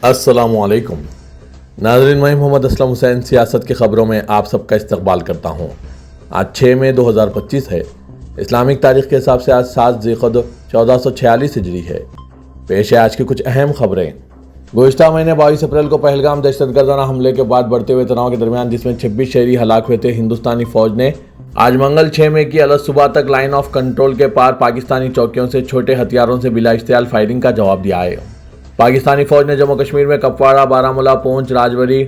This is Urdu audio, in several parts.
السلام علیکم ناظرین، میں محمد اسلم حسین سیاست کی خبروں میں آپ سب کا استقبال کرتا ہوں۔ آج 6 مئی 2025 ہے۔ اسلامک تاریخ کے حساب سے آج 7 ذی القعدہ 1446 ہجری ہے۔ پیش ہے آج کی کچھ اہم خبریں۔ گزشتہ مہینے 22 اپریل کو پہلگام دہشت گردانہ حملے کے بعد بڑھتے ہوئے تناؤ کے درمیان، جس میں 26 شہری ہلاک ہوئے تھے، ہندوستانی فوج نے آج منگل 6 مئی کی الگ صبح تک لائن آف کنٹرول کے پار پاکستانی چوکیوں سے چھوٹے ہتھیاروں سے بلا اشتعال فائرنگ کا جواب دیا ہے۔ پاکستانی فوج نے جموں کشمیر میں کپواڑہ، بارہمولہ، پونچھ، راجوری،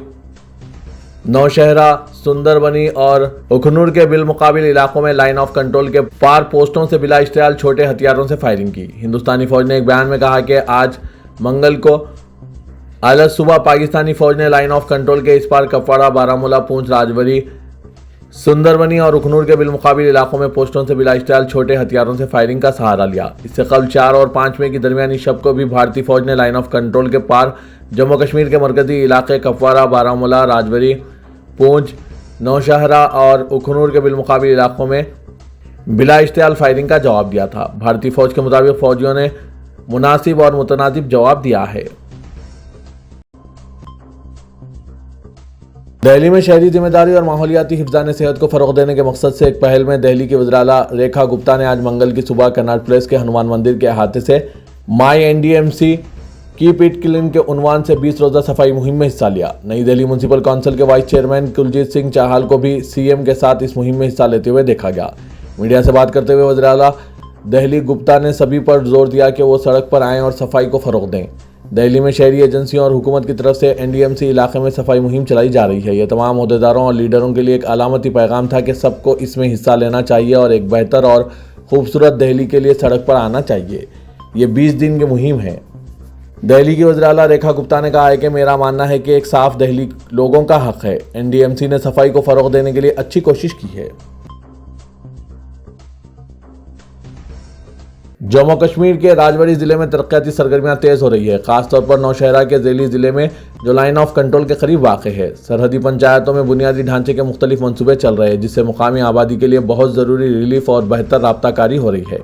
نوشہرہ، سندر بنی اور اکھنور کے بالمقابل علاقوں میں لائن آف کنٹرول کے پار پوسٹوں سے بلا اشتعال چھوٹے ہتھیاروں سے فائرنگ کی۔ ہندوستانی فوج نے ایک بیان میں کہا کہ آج منگل کو الگ صبح پاکستانی فوج نے لائن آف کنٹرول کے اس پار کپواڑہ، بارہمولہ، پونچھ، راجوری، سندر بنی اور اکھنور کے بالمقابل علاقوں میں پوسٹوں سے بلا اشتعال چھوٹے ہتھیاروں سے فائرنگ کا سہارا لیا۔ اس سے قبل 4 اور 5 مئی کی درمیانی شب کو بھی بھارتی فوج نے لائن آف کنٹرول کے پار جموں کشمیر کے مرکزی علاقے کپواڑہ، بارہمولہ، راجوری، پونچھ، نوشہرہ اور اکھنور کے بالمقابل علاقوں میں بلا اشتعال فائرنگ کا جواب دیا تھا۔ بھارتی فوج کے مطابق فوجیوں نے مناسب اور متناسب جواب دیا ہے۔ دہلی میں شہری ذمہ داری اور ماحولیاتی حفظان صحت کو فروغ دینے کے مقصد سے ایک پہل میں دہلی کی وزیراعلیٰ ریکھا گپتا نے آج منگل کی صبح کناٹ پلیس کے ہنومان مندر کے احاطے سے مائی NDMC کیپ اٹ کلین کے عنوان سے 20 روزہ صفائی مہم میں حصہ لیا۔ نئی دہلی میونسپل کونسل کے وائس چیئرمین کلجیت سنگھ چاہال کو بھی CM کے ساتھ اس مہم میں حصہ لیتے ہوئے دیکھا گیا۔ میڈیا سے بات کرتے ہوئے وزیراعلیٰ دہلی گپتا نے سبھی پر زور دیا کہ وہ سڑک پر آئیں اور صفائی کو فروغ دیں۔ دہلی میں شہری ایجنسیوں اور حکومت کی طرف سے NDMC علاقے میں صفائی مہم چلائی جا رہی ہے۔ یہ تمام عہدیداروں اور لیڈروں کے لیے ایک علامتی پیغام تھا کہ سب کو اس میں حصہ لینا چاہیے اور ایک بہتر اور خوبصورت دہلی کے لیے سڑک پر آنا چاہیے۔ یہ 20 دن کی مہم ہے۔ دہلی کی وزیراعلیٰ ریکھا گپتا نے کہا ہے کہ میرا ماننا ہے کہ ایک صاف دہلی لوگوں کا حق ہے۔ NDMC نے صفائی کو فروغ دینے کے لیے اچھی کوشش کی ہے۔ جموں کشمیر کے راجوری ضلع میں ترقیاتی سرگرمیاں تیز ہو رہی ہے، خاص طور پر نوشہرہ کے ذیلی ضلع میں جو لائن آف کنٹرول کے قریب واقع ہے۔ سرحدی پنچایتوں میں بنیادی ڈھانچے کے مختلف منصوبے چل رہے ہیں، جس سے مقامی آبادی کے لیے بہت ضروری ریلیف اور بہتر رابطہ کاری ہو رہی ہے۔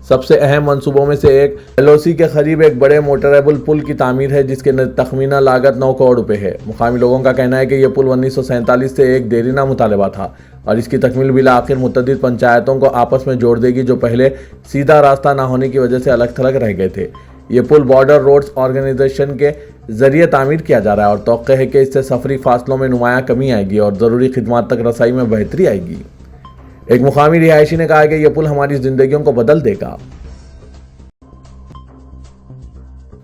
سب سے اہم منصوبوں میں سے ایک LOC کے قریب ایک بڑے موٹریبل پل کی تعمیر ہے، جس کی تخمینہ لاگت 9 کروڑ روپے ہے۔ مقامی لوگوں کا کہنا ہے کہ یہ پل 1947 سے ایک دیرینہ مطالبہ تھا اور اس کی تکمیل بالآخر متعدد پنچایتوں کو آپس میں جوڑ دے گی، جو پہلے سیدھا راستہ نہ ہونے کی وجہ سے الگ تھلگ رہ گئے تھے۔ یہ پل بارڈر روڈز آرگنائزیشن کے ذریعے تعمیر کیا جا رہا ہے اور توقع ہے کہ اس سے سفری فاصلوں میں نمایاں کمی آئے گی اور ضروری خدمات تک رسائی میں بہتری آئے گی۔ ایک مقامی رہائشی نے کہا کہ یہ پل ہماری زندگیوں کو بدل دے گا۔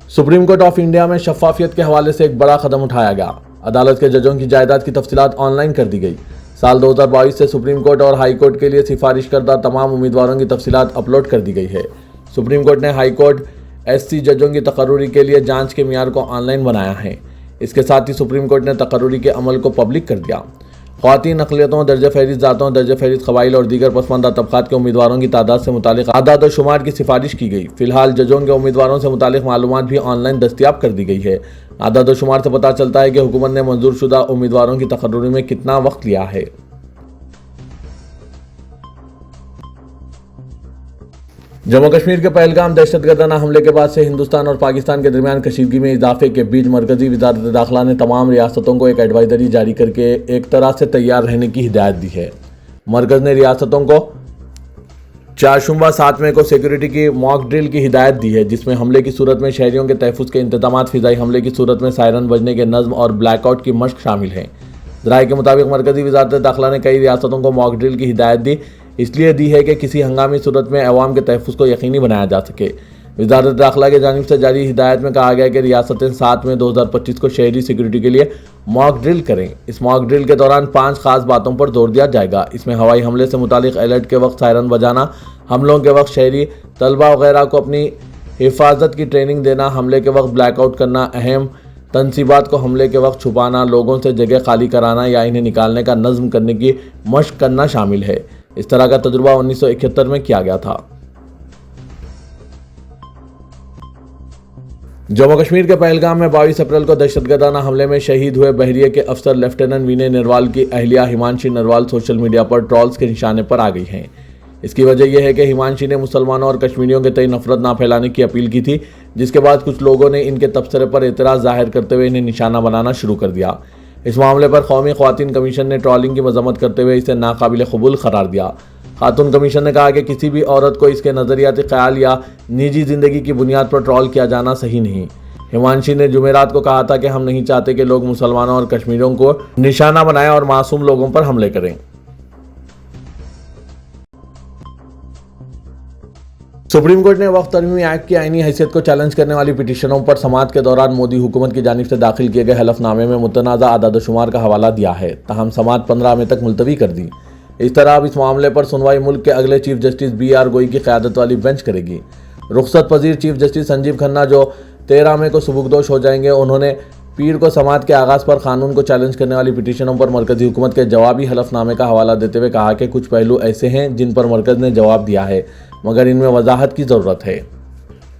سپریم کورٹ آف انڈیا میں شفافیت کے حوالے سے ایک بڑا قدم اٹھایا گیا۔ عدالت کے ججوں کی جائیداد کی تفصیلات آن لائن کر دی گئی۔ سال 2022 سے سپریم کورٹ اور ہائی کورٹ کے لیے سفارش کردہ تمام امیدواروں کی تفصیلات اپلوڈ کر دی گئی ہے۔ سپریم کورٹ نے ہائی کورٹ SC ججوں کی تقرری کے لیے جانچ کے معیار کو آن لائن بنایا ہے۔ اس کے ساتھ ہی سپریم کورٹ نے تقرری کے عمل کو پبلک کر دیا۔ خواتین اقلیتوں، درجہ فہرست ذاتوں، درجہ فہرست قبائل اور دیگر پسماندہ طبقات کے امیدواروں کی تعداد سے متعلق اعداد و شمار کی سفارش کی گئی۔ فی الحال ججوں کے امیدواروں سے متعلق معلومات بھی آن لائن دستیاب کر دی گئی ہے۔ اعداد و شمار سے پتہ چلتا ہے کہ حکومت نے منظور شدہ امیدواروں کی تقرری میں کتنا وقت لیا ہے۔ جموں کشمیر کے پہلگام دہشت گردانہ حملے کے بعد سے ہندوستان اور پاکستان کے درمیان کشیدگی میں اضافے کے بیچ مرکزی وزارت داخلہ نے تمام ریاستوں کو ایک ایڈوائزری جاری کر کے ایک طرح سے تیار رہنے کی ہدایت دی ہے۔ مرکز نے ریاستوں کو چہارشنبہ 7 مئی کو سیکیورٹی کی موک ڈرل کی ہدایت دی ہے، جس میں حملے کی صورت میں شہریوں کے تحفظ کے انتظامات، فضائی حملے کی صورت میں سائرن بجنے کے نظم اور بلیک آؤٹ کی مشق شامل ہیں۔ ذرائع کے مطابق مرکزی وزارت داخلہ نے کئی ریاستوں کو موک ڈرل کی ہدایت اس لیے دی ہے کہ کسی ہنگامی صورت میں عوام کے تحفظ کو یقینی بنایا جا سکے۔ وزارت داخلہ کی جانب سے جاری ہدایت میں کہا گیا کہ ریاستیں 7 مئی 2025 کو شہری سیکیورٹی کے لیے موک ڈرل کریں۔ اس موک ڈرل کے دوران 5 خاص باتوں پر زور دیا جائے گا۔ اس میں ہوائی حملے سے متعلق الرٹ کے وقت سائرن بجانا، حملوں کے وقت شہری طلبہ وغیرہ کو اپنی حفاظت کی ٹریننگ دینا، حملے کے وقت بلیک آؤٹ کرنا، اہم تنصیبات کو حملے کے وقت چھپانا، لوگوں سے جگہ خالی کرانا یا انہیں نکالنے کا نظم کرنے کی مشق کرنا شامل ہے۔ اس طرح کا تجربہ 1971 میں کیا گیا تھا۔ جموں کشمیر کے پہلگام میں 22 اپریل کو دہشت گردانہ حملے میں شہید ہوئے بحریے کے افسر لیفٹیننٹ وینے نروال کی اہلیہ ہمانشی نروال سوشل میڈیا پر ٹرولز کے نشانے پر آ گئی ہیں۔ اس کی وجہ یہ ہے کہ ہمانشی نے مسلمانوں اور کشمیریوں کے تئیں نفرت نہ پھیلانے کی اپیل کی تھی، جس کے بعد کچھ لوگوں نے ان کے تبصرے پر اعتراض ظاہر کرتے ہوئے انہیں نشانہ بنانا شروع کر دیا۔ اس معاملے پر قومی خواتین کمیشن نے ٹرولنگ کی مذمت کرتے ہوئے اسے ناقابل قبول قرار دیا۔ خاتون کمیشن نے کہا کہ کسی بھی عورت کو اس کے نظریاتی خیال یا نجی زندگی کی بنیاد پر ٹرول کیا جانا صحیح نہیں۔ ہمانشی نے جمعرات کو کہا تھا کہ ہم نہیں چاہتے کہ لوگ مسلمانوں اور کشمیریوں کو نشانہ بنائیں اور معصوم لوگوں پر حملے کریں۔ سپریم کورٹ نے وقف ترمیمی ایکٹ کی آئینی حیثیت کو چیلنج کرنے والی پٹیشنوں پر سماعت کے دوران مودی حکومت کی جانب سے داخل کیے گئے حلف نامے میں متنازع اعداد و شمار کا حوالہ دیا ہے، تاہم سماعت 15 مئی تک ملتوی کر دی۔ اس طرح اب اس معاملے پر سنوائی ملک کے اگلے چیف جسٹس بی آر گوئی کی قیادت والی بینچ کرے گی۔ رخصت پذیر چیف جسٹس سنجیو کھنہ جو 13 مئی کو سبکدوش ہو جائیں گے، انہوں نے پیر کو سماعت کے آغاز پر قانون کو چیلنج کرنے والی پٹیشنوں پر مرکزی حکومت کے جوابی حلف نامے کا حوالہ دیتے ہوئے کہا کہ کچھ پہلو ایسے ہیں جن پر مرکز نے جواب دیا ہے، مگر ان میں وضاحت کی ضرورت ہے۔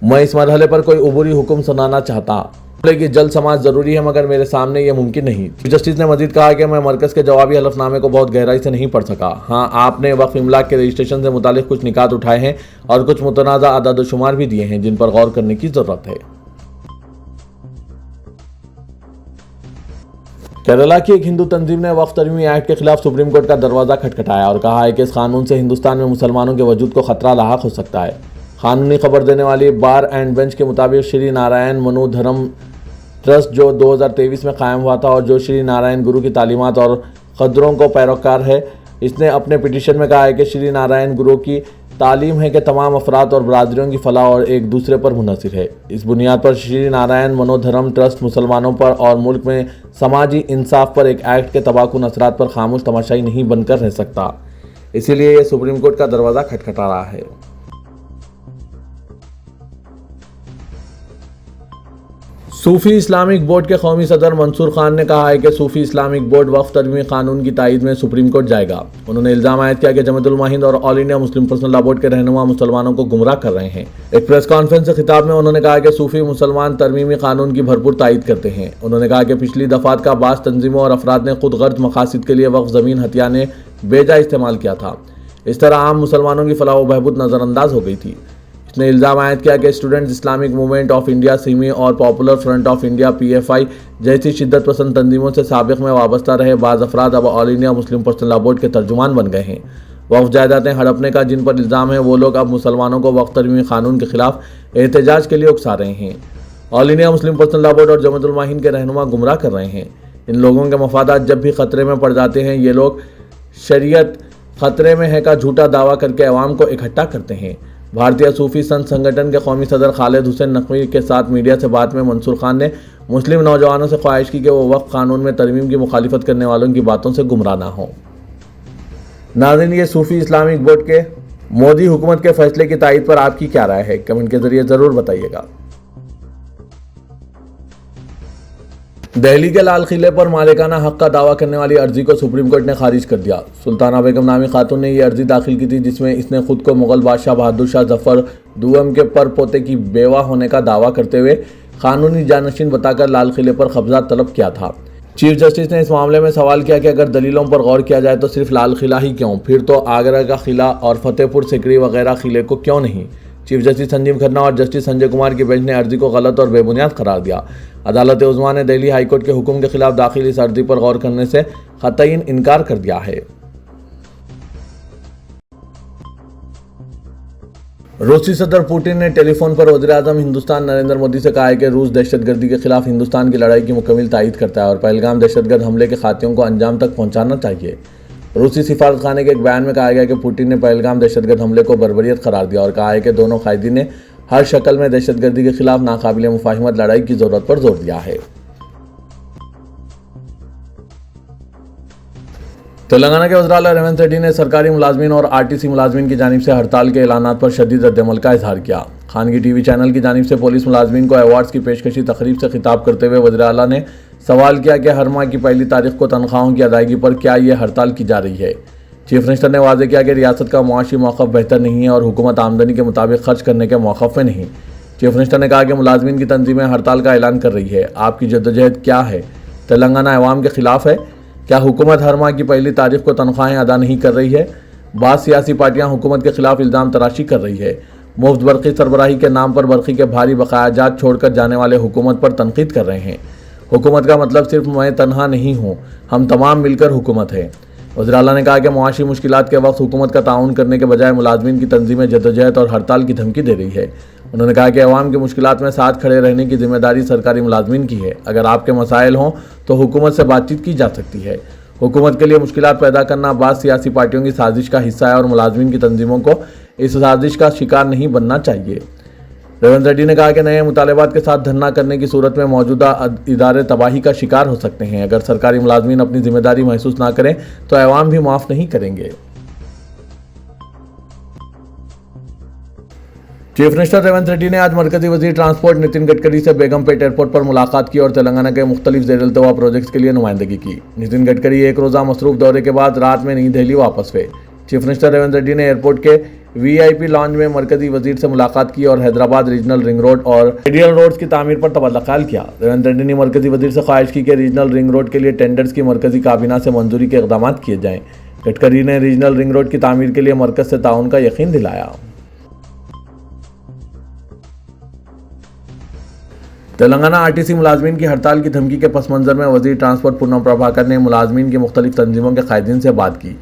میں اس مرحلے پر کوئی عبوری حکم سنانا چاہتا معاملے کی جلد سماعت ضروری ہے، مگر میرے سامنے یہ ممکن نہیں۔ چیف جسٹس نے مزید کہا کہ میں مرکز کے جوابی حلف نامے کو بہت گہرائی سے نہیں پڑھ سکا۔ ہاں، آپ نے وقف املاک کے رجسٹریشن سے متعلق کچھ نکات اٹھائے ہیں اور کچھ متنازع اعداد و شمار بھی دیے ہیں جن پر غور کرنے کی ضرورت ہے۔ کیرالہ کی ایک ہندو تنظیم نے وقف ترمیمی ایکٹ کے خلاف سپریم کورٹ کا دروازہ کھٹکھٹایا اور کہا ہے کہ اس قانون سے ہندوستان میں مسلمانوں کے وجود کو خطرہ لاحق ہو سکتا ہے۔ قانونی خبر دینے والی بار اینڈ بینچ کے مطابق شری نارائن منو دھرم ٹرسٹ جو 2023 میں قائم ہوا تھا اور جو شری نارائن گرو کی تعلیمات اور قدروں کو پیروکار ہے، اس نے اپنے پٹیشن میں کہا ہے کہ شری نارائن گرو کی تعلیم ہے کہ تمام افراد اور برادریوں کی فلاح اور ایک دوسرے پر منحصر ہے۔ اس بنیاد پر شری نارائن منو دھرم ٹرسٹ مسلمانوں پر اور ملک میں سماجی انصاف پر ایک ایکٹ کے تباہ کن اثرات پر خاموش تماشائی نہیں بن کر رہ سکتا، اسی لیے یہ سپریم کورٹ کا دروازہ کھٹکھٹا رہا ہے۔ صوفی اسلامک بورڈ کے قومی صدر منصور خان نے کہا ہے کہ صوفی اسلامک بورڈ وقف ترمیمی قانون کی تائید میں سپریم کورٹ جائے گا۔ انہوں نے الزام عائد کیا کہ جمعیت علماء ہند اور All India Muslim Personal Law Board کے رہنما مسلمانوں کو گمراہ کر رہے ہیں۔ ایک پریس کانفرنس سے خطاب میں انہوں نے کہا کہ صوفی مسلمان ترمیمی قانون کی بھرپور تائید کرتے ہیں۔ انہوں نے کہا کہ پچھلی دفعات کا بعض تنظیموں اور افراد نے خود غرض مقاصد کے لیے وقف زمین ہتھیانے بے جا استعمال کیا تھا، اس طرح عام مسلمانوں کی فلاح و بہبود نظر انداز ہو گئی تھی۔ اس نے الزام عائد کیا کہ Students Islamic Movement of India SIMI اور Popular Front of India PFI جیسی شدت پسند تنظیموں سے سابق میں وابستہ رہے بعض افراد اب All India Muslim Personal Law Board کے ترجمان بن گئے ہیں۔ وقف جائیدادیں ہڑپنے کا جن پر الزام ہے، وہ لوگ اب مسلمانوں کو وقف ترمیمی قانون کے خلاف احتجاج کے لیے اکسا رہے ہیں۔ All India Muslim Personal Law Board اور جمعیت علماء ہند کے رہنما گمراہ کر رہے ہیں۔ ان لوگوں کے مفادات جب بھی خطرے میں پڑ جاتے ہیں، یہ لوگ شریعت خطرے میں ہے کا جھوٹا دعویٰ کر کے عوام کو اکٹھا کرتے ہیں۔ بھارتیہ صوفی سنت سنگٹھن کے قومی صدر خالد حسین نقوی کے ساتھ میڈیا سے بات میں منصور خان نے مسلم نوجوانوں سے خواہش کی کہ وہ وقف قانون میں ترمیم کی مخالفت کرنے والوں کی باتوں سے گمراہ نہ ہوں۔ ناظرین، یہ صوفی اسلامک بورڈ کے مودی حکومت کے فیصلے کی تائید پر آپ کی کیا رائے ہے؟ کمنٹ کے ذریعے ضرور بتائیے گا۔ دہلی کے لال قلعے پر مالکانہ حق کا دعویٰ کرنے والی عرضی کو سپریم کورٹ نے خارج کر دیا۔ سلطانہ بیگم نامی خاتون نے یہ عرضی داخل کی تھی جس میں اس نے خود کو مغل بادشاہ بہادر شاہ ظفر دوم کے پر پوتے کی بیوہ ہونے کا دعویٰ کرتے ہوئے قانونی جانشین بتا کر لال قلعے پر قبضہ طلب کیا تھا۔ چیف جسٹس نے اس معاملے میں سوال کیا کہ اگر دلیلوں پر غور کیا جائے تو صرف لال قلعہ ہی کیوں، پھر تو آگرہ کا قلعہ اور فتح پور سیکری وغیرہ قلعے کو کیوں نہیں؟ چیف جسٹس سنجیو کھنہ اور جسٹس سنجے کمار کی بینچ نے عرضی کو غلط اور بے بنیاد قرار دیا۔ عدالت عظمیٰ نے دہلی ہائی کورٹ کے حکم کے خلاف داخل اس عرضی پر غور کرنے سے قطعی انکار کر دیا ہے۔ روسی صدر پوٹن نے ٹیلی فون پر وزیر اعظم ہندوستان نریندر مودی سے کہا ہے کہ روس دہشت گردی کے خلاف ہندوستان کی لڑائی کی مکمل تائید کرتا ہے اور پہلگام دہشت گرد حملے کے خاتموں کو انجام تک پہنچانا چاہیے۔ روسی سفارت خانے کے ایک بیان میں کہا گیا کہ پوٹن نے پہلگام دہشت گرد حملے کو بربریت قرار دیا اور کہا ہے کہ دونوں قائدین نے ہر شکل میں دہشت گردی کے خلاف ناقابل مفاہمت لڑائی کی ضرورت پر زور دیا ہے۔ تلنگانہ کے وزراء ریونت ریڈی نے سرکاری ملازمین اور RTC ملازمین کی جانب سے ہڑتال کے اعلانات پر شدید رد عمل کا اظہار کیا۔ خانگی ٹی وی چینل کی جانب سے پولیس ملازمین کو ایوارڈز کی پیشکشی تقریب سے خطاب کرتے ہوئے وزیر اعلیٰ نے سوال کیا کہ ہر ماہ کی پہلی تاریخ کو تنخواہوں کی ادائیگی پر کیا یہ ہڑتال کی جا رہی ہے؟ چیف منسٹر نے واضح کیا کہ ریاست کا معاشی موقف بہتر نہیں ہے اور حکومت آمدنی کے مطابق خرچ کرنے کے موقف میں نہیں۔ چیف منسٹر نے کہا کہ ملازمین کی تنظیمیں ہڑتال کا اعلان کر رہی ہے، آپ کی جدوجہد کیا ہے؟ تلنگانہ عوام کے خلاف ہے؟ کیا حکومت ہر ماہ کی پہلی تاریخ کو تنخواہیں ادا نہیں کر رہی ہے؟ بعض سیاسی پارٹیاں حکومت کے خلاف الزام تراشی کر رہی ہے۔ مفت برقی سربراہی کے نام پر برقی کے بھاری بقایا جات چھوڑ کر جانے والے حکومت پر تنقید کر رہے ہیں۔ حکومت کا مطلب صرف میں تنہا نہیں ہوں، ہم تمام مل کر حکومت ہے۔ وزیر اعلیٰ نے کہا کہ معاشی مشکلات کے وقت حکومت کا تعاون کرنے کے بجائے ملازمین کی تنظیمیں جدوجہد اور ہڑتال کی دھمکی دے رہی ہے۔ انہوں نے کہا کہ عوام کی مشکلات میں ساتھ کھڑے رہنے کی ذمہ داری سرکاری ملازمین کی ہے۔ اگر آپ کے مسائل ہوں تو حکومت سے بات چیت کی جا سکتی ہے۔ حکومت کے لیے مشکلات پیدا کرنا بعض سیاسی پارٹیوں کی سازش کا حصہ ہے اور ملازمین کی تنظیموں کو اس سازش کا شکار نہیں بننا چاہیے۔ ریونت ریڈی نے کہا کہ نئے مطالبات کے ساتھ دھرنا کرنے کی صورت میں موجودہ ادارے تباہی کا شکار ہو سکتے ہیں۔ اگر سرکاری ملازمین اپنی ذمہ داری محسوس نہ کریں تو عوام بھی معاف نہیں کریں گے۔ چیف منسٹر ریونت ریڈی نے آج مرکزی وزیر ٹرانسپورٹ نتن گڈکری سے بیگم پیٹ ایئرپورٹ پر ملاقات کی اور تلنگانہ کے مختلف زیر التوا پروجیکٹس کے لیے نمائندگی کی۔ نتن گڈکری ایک روزہ مصروف دورے کے بعد رات میں نئی دہلی واپس ہوئے۔ چیف منسٹر ریونت ریڈی نے ایئرپورٹ کے VIP لاؤنج میں مرکزی وزیر سے ملاقات کی اور حیدرآباد ریجنل رنگ روڈ اور ریڈیل روڈز کی تعمیر پر تبادلہ خیال کیا۔ ریونت ریڈی نے مرکزی وزیر سے خواہش کی کہ ریجنل رنگ روڈ کے لیے ٹینڈرز کی مرکزی کابینہ سے منظوری کے اقدامات کیے جائیں۔ گڈکری نے ریجنل رنگ روڈ کی تعمیر کے لیے مرکز سے تعاون کا یقین دلایا۔ تلنگانہ RTC ملازمین کی ہڑتال کی دھمکی کے پس منظر میں وزیر ٹرانسپورٹ پونم پربھاکر نے ملازمین کی مختلف تنظیموں کے قائدین سے بات کی۔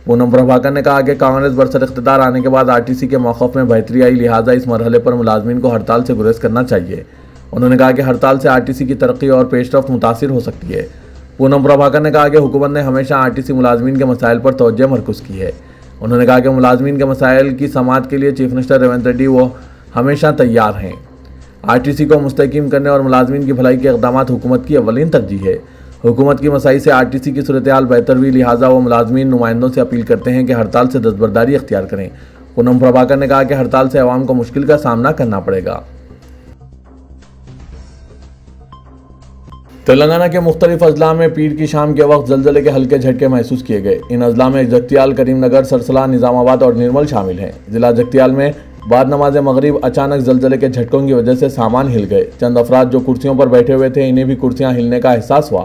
پونم پربھاکر نے کہا کہ کانگریس برسر اقتدار آنے کے بعد RTC کے موقف میں بہتری آئی، لہٰذا اس مرحلے پر ملازمین کو ہڑتال سے گریز کرنا چاہیے۔ انہوں نے کہا کہ ہڑتال سے RTC کی ترقی اور پیش رفت متاثر ہو سکتی ہے۔ پونم پربھاکر نے کہا کہ حکومت نے ہمیشہ RTC ملازمین کے مسائل پر توجہ مرکوز کی ہے۔ انہوں نے کہا کہ ملازمین کے مسائل کی سماعت کے لیے چیف منسٹر ریونت ریڈی وہ ہمیشہ تیار ہیں۔ RTC کو مستحکم کرنے اور ملازمین کی بھلائی کے اقدامات حکومت کی اولین ترجیح ہے۔ حکومت کی مساعی سے RTC کی صورتحال بہتر ہوئی، لہٰذا وہ ملازمین نمائندوں سے اپیل کرتے ہیں کہ ہڑتال سے دستبرداری اختیار کریں۔ پونم پربھاکر نے کہا کہ ہڑتال سے عوام کو مشکل کا سامنا کرنا پڑے گا۔ تلنگانہ کے مختلف اضلاع میں پیر کی شام کے وقت زلزلے کے ہلکے جھٹکے محسوس کیے گئے۔ ان اضلاع میں جگتیال، کریم نگر، سرسلہ، نظام آباد اور نرمل شامل ہیں۔ ضلع جگتیال میں بعد نماز مغرب اچانک زلزلے کے جھٹکوں کی وجہ سے سامان ہل گئے۔ چند افراد جو کرسیوں پر بیٹھے ہوئے تھے انہیں بھی کرسیاں ہلنے کا احساس ہوا۔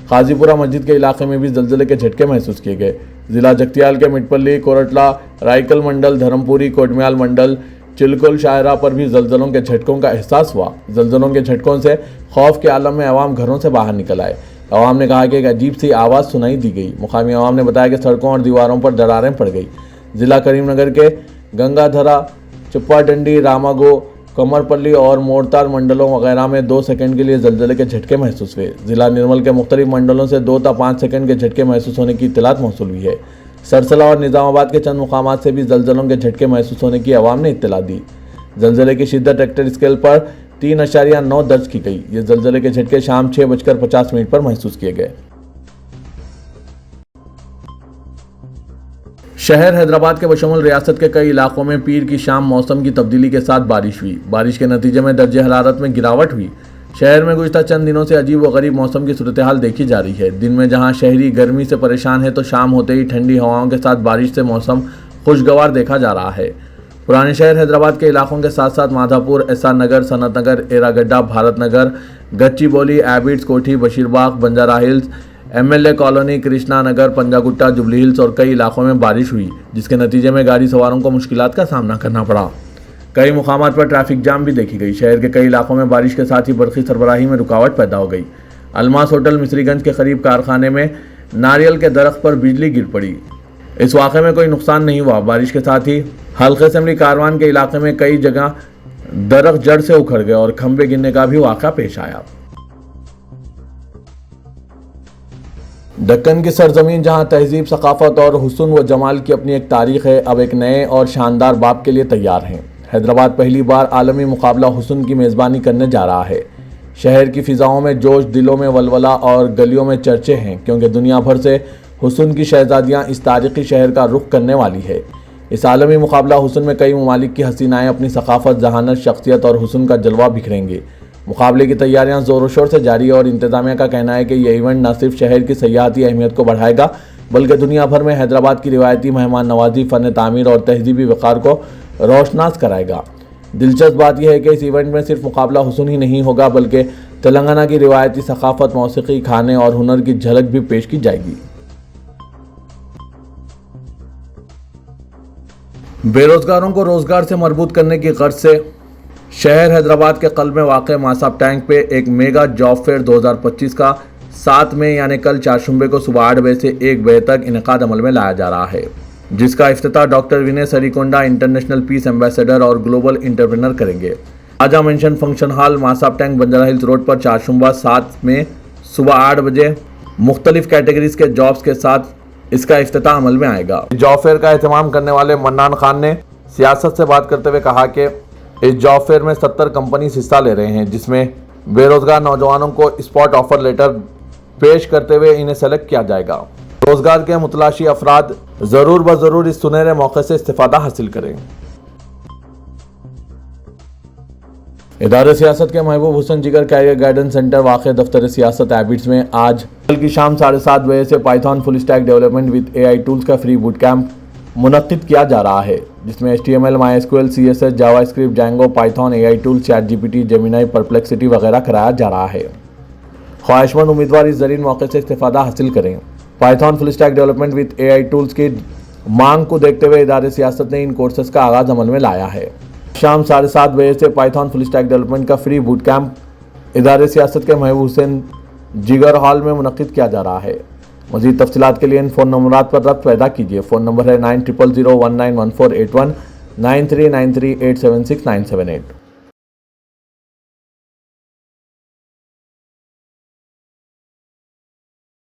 قاضی پورہ مسجد کے علاقے میں بھی زلزلے کے جھٹکے محسوس کیے گئے۔ ضلع جگتیال کے مٹپلی، کورٹلہ، رائکل منڈل، دھرمپوری، کوٹمیال منڈل، چلکل شاہراہ پر بھی زلزلوں کے جھٹکوں کا احساس ہوا۔ زلزلوں کے جھٹکوں سے خوف کے عالم میں عوام گھروں سے باہر نکل آئے۔ عوام نے کہا کہ ایک عجیب سی آواز سنائی دی گئی۔ مقامی عوام نے بتایا کہ سڑکوں اور دیواروں پر دراریں پڑ گئی۔ ضلع کریم نگر کے گنگا دھرا، چپا ڈنڈی، راماگو، کمر پلی اور مورتار منڈلوں وغیرہ میں 2 سیکنڈ کے لیے زلزلے کے جھٹکے محسوس ہوئے۔ ضلع نرمل کے مختلف منڈلوں سے 2 تا 5 سیکنڈ کے جھٹکے محسوس ہونے کی اطلاعات موصول ہوئی ہے۔ سرسلہ اور نظام آباد کے چند مقامات سے بھی زلزلوں کے جھٹکے محسوس ہونے کی عوام نے اطلاع دی۔ زلزلے کی شدت ریکٹر اسکیل پر 3.9 درج کی گئی۔ یہ زلزلے کے جھٹکے شام 6:50 پر محسوس کیے گئے۔ شہر حیدرآباد کے بشمول ریاست کے کئی علاقوں میں پیر کی شام موسم کی تبدیلی کے ساتھ بارش ہوئی۔ بارش کے نتیجے میں درجہ حرارت میں گراوٹ ہوئی۔ شہر میں گزشتہ چند دنوں سے عجیب و غریب موسم کی صورتحال دیکھی جا رہی ہے۔ دن میں جہاں شہری گرمی سے پریشان ہے تو شام ہوتے ہی ٹھنڈی ہواؤں کے ساتھ بارش سے موسم خوشگوار دیکھا جا رہا ہے۔ پرانے شہر حیدرآباد کے علاقوں کے ساتھ ساتھ مادھا پور، SR نگر، صنعت نگر، ایرا گڈھا، بھارت نگر، گچی بولی، ایبٹس، Koti, Basheer Bagh, Banjara Hills, MLA colony, Krishna Nagar, Panjagutta, جبلی Hills اور کئی علاقوں میں بارش ہوئی، جس کے نتیجے میں گاڑی سواروں کو مشکلات کا سامنا کرنا پڑا۔ کئی مقامات پر ٹریفک جام بھی دیکھی گئی۔ شہر کے کئی علاقوں میں بارش کے ساتھ ہی برقی سربراہی میں رکاوٹ پیدا ہو گئی۔ الماس ہوٹل مصری گنج کے قریب کارخانے میں ناریل کے درخت پر بجلی گر پڑی۔ اس واقعے میں کوئی نقصان نہیں ہوا۔ بارش کے ساتھ ہی حلقہ اسمبلی کاروان کے علاقے میں کئی جگہ درخت جڑ سے اکھڑ گئے اور کھمبے گرنے کا بھی واقعہ پیش آیا۔ دکن کی سرزمین جہاں تہذیب، ثقافت اور حسن و جمال کی اپنی ایک تاریخ ہے، اب ایک نئے اور شاندار باب کے لیے تیار ہیں۔ حیدرآباد پہلی بار عالمی مقابلہ حسن کی میزبانی کرنے جا رہا ہے۔ شہر کی فضاؤں میں جوش، دلوں میں ولولہ اور گلیوں میں چرچے ہیں، کیونکہ دنیا بھر سے حسن کی شہزادیاں اس تاریخی شہر کا رخ کرنے والی ہے۔ اس عالمی مقابلہ حسن میں کئی ممالک کی حسینائیں اپنی ثقافت، ذہانت، شخصیت اور حسن کا جلوہ بکھیریں گے۔ مقابلے کی تیاریاں زور و شور سے جاری ہے اور انتظامیہ کا کہنا ہے کہ یہ ایونٹ نہ صرف شہر کی سیاحتی اہمیت کو بڑھائے گا بلکہ دنیا بھر میں حیدرآباد کی روایتی مہمان نوازی، فن تعمیر اور تہذیبی وقار کو روشناس کرائے گا۔ دلچسپ بات یہ ہے کہ اس ایونٹ میں صرف مقابلہ حسن ہی نہیں ہوگا بلکہ تلنگانہ کی روایتی ثقافت، موسیقی، کھانے اور ہنر کی جھلک بھی پیش کی جائے گی۔ بے روزگاروں کو روزگار سے مربوط کرنے کی غرض سے شہر حیدرآباد کے قلب میں واقع ماساب ٹینک پہ ایک میگا جاب فیئر 2025 کا 7 مئی یعنی کل چہارشنبے کو صبح 8 بجے سے 1 بجے تک انعقاد عمل میں لایا جا رہا ہے، جس کا افتتاح doctor Vinay Srikonda international peace ambassador اور گلوبل انٹرپرینر کریں گے۔ Raja Mansion function hall, Masab Tank, Banjara Hills Road پر چہارشنبہ 7 میں صبح 8 بجے مختلف کیٹیگریز کے جابز کے ساتھ اس کا افتتاح عمل میں آئے گا۔ جاب فیئر کا اہتمام کرنے والے منان خان نے سیاست سے بات کرتے ہوئے کہا کہ اس جاب فیئر میں 70 کمپنیز حصہ لے رہے ہیں، جس میں بے روزگار نوجوانوں کو اسپاٹ آفر لیٹر پیش کرتے ہوئے انہیں سلیکٹ کیا جائے گا۔ روزگار کے متلاشی افراد ضرور بضرور اس سنہرے موقع سے استفادہ حاصل کریں۔ ادارہ سیاست کے محبوب حسن جگر کیریئر گائیڈنس سینٹر واقع دفتر سیاست ایبٹس میں آج کل کی شام 7:30 بجے سے Python full stack development with A I tools کا فری بوٹ کیمپ منعقد کیا جا رہا ہے، جس میں HTML، MySQL، CSS، Java script, Django, Python, a I tools, chat GPT، جیمینائی، Perplexity وغیرہ کرایا جا رہا ہے۔ خواہش مند امیدوار اس زرعی موقع سے استفادہ حاصل کریں۔ Python full stack development with A I tools کی مانگ کو دیکھتے ہوئے ادارہ سیاست نے ان کورسز کا آغاز عمل میں لایا ہے۔ شام 7:30 بجے سے پائتھن فل اسٹیک ڈیولپمنٹ کا فری بوٹ کیمپ ادارہ سیاست کے محبوب حسن جگر ہال میں منعقد کیا جا رہا ہے۔ مزید تفصیلات کے لیے ان فون نمبرات پر رابطہ پیدا کیجیے۔ فون نمبر ہے 9000191481 9393876978۔